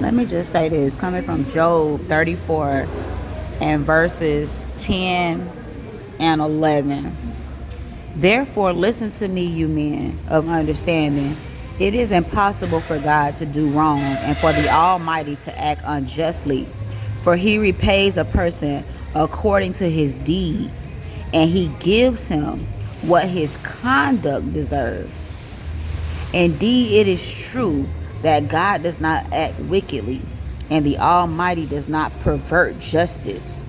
Let me just say this, coming from Job 34 and verses 10 and 11. Therefore, listen to me, you men of understanding. It is impossible for God to do wrong and for the Almighty to act unjustly. For he repays a person according to his deeds, and he gives him what his conduct deserves. Indeed, it is true that God does not act wickedly, and the Almighty does not pervert justice.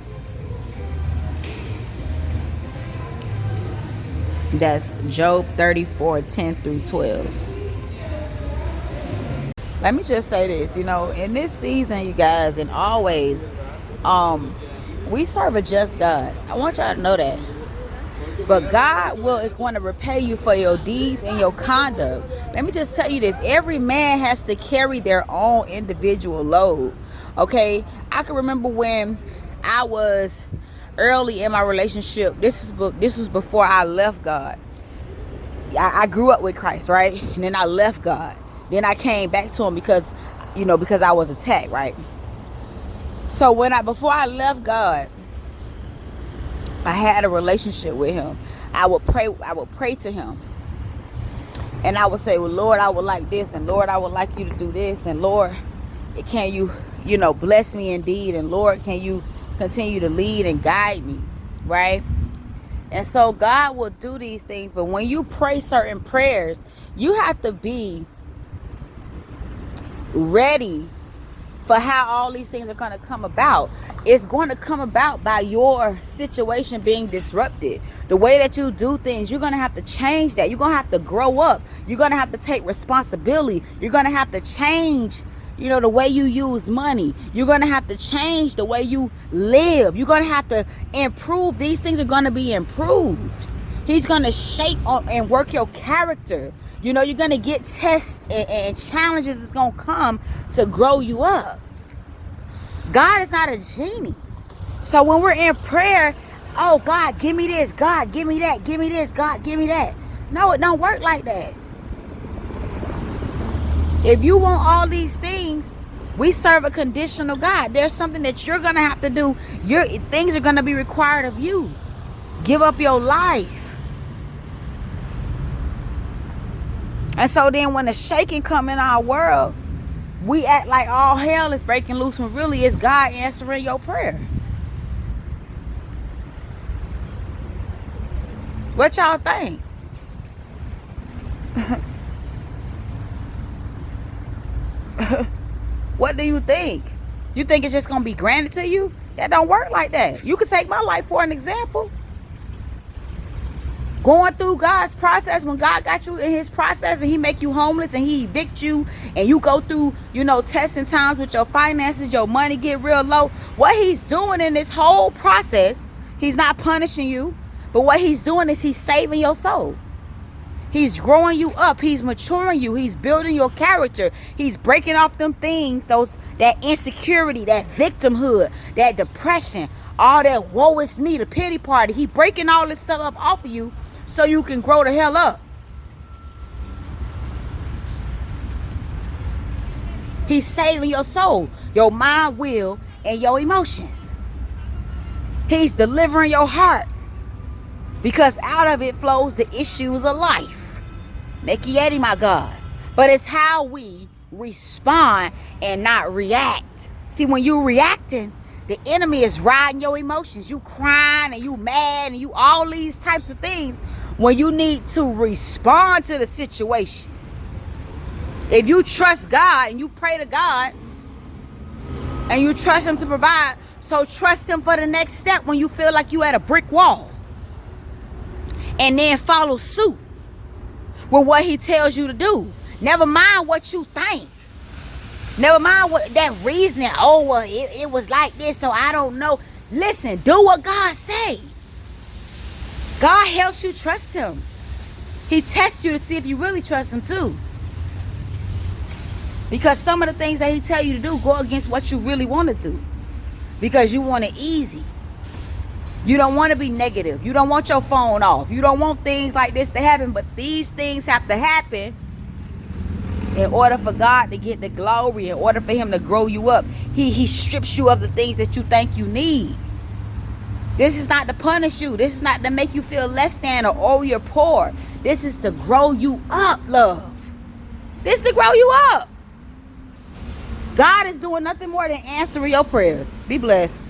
That's Job 34, 10 through 12. Let me just say this, in this season, you guys, and always, we serve a just God. I want y'all to know that. But God is going to repay you for your deeds and your conduct. Let me just tell you this. Every man has to carry their own individual load. Okay? I can remember when I was early in my relationship. This was before I left God. I grew up with Christ, right? And then I left God. Then I came back to him because I was attacked, right? So before I left God, I had a relationship with him. I would pray to him. And I would say, well, Lord, I would like this. And Lord, I would like you to do this. And Lord, can you, bless me indeed. And Lord, can you continue to lead and guide me, right? And so God will do these things. But when you pray certain prayers, you have to be ready for how all these things are going to come about. It's going to come about by your situation being disrupted. The way that you do things, you're going to have to change that. You're going to have to grow up. You're going to have to take responsibility. You're going to have to change, the way you use money. You're going to have to change the way you live. You're going to have to improve. These things are going to be improved. He's going to shape and work your character. You're going to get tests and challenges that's going to come to grow you up. God is not a genie. So when we're in prayer, oh, God, give me this. God, give me that. Give me this. God, give me that. No, it don't work like that. If you want all these things, we serve a conditional God. There's something that you're going to have to do. Things are going to be required of you. Give up your life. And so then when the shaking come in our world, we act like all hell is breaking loose when really it's God answering your prayer. What y'all think? What do you think? You think it's just going to be granted to you? That don't work like that. You can take my life for an example. Going through God's process, when God got you in his process and he make you homeless and he evict you and you go through, testing times with your finances, your money get real low. What he's doing in this whole process, he's not punishing you, but what he's doing is he's saving your soul. He's growing you up. He's maturing you. He's building your character. He's breaking off them things, that insecurity, that victimhood, that depression, all that woe is me, the pity party. He breaking all this stuff up off of you so you can grow the hell up. He's saving your soul, your mind, will, and your emotions. He's delivering your heart because out of it flows the issues of life. Mekieti, my God. But it's how we respond and not react. See, when you're reacting, the enemy is riding your emotions. You crying and you mad and you all these types of things when you need to respond to the situation. If you trust God and you pray to God and you trust him to provide, so trust him for the next step when you feel like you at a brick wall. And then follow suit with what he tells you to do. Never mind what you think. Never mind what that reasoning. Oh, well, it was like this, so I don't know. Listen, do what God say. God helps you trust him. He tests you to see if you really trust him too. Because some of the things that he tell you to do go against what you really want to do. Because you want it easy. You don't want to be negative. You don't want your phone off. You don't want things like this to happen. But these things have to happen In order for God to get the glory, in order for him to grow you up, he strips you of the things that you think you need. This is not to punish you. This is not to make you feel less than or oh, you're poor. This is to grow you up, love. This is to grow you up. God is doing nothing more than answering your prayers. Be blessed.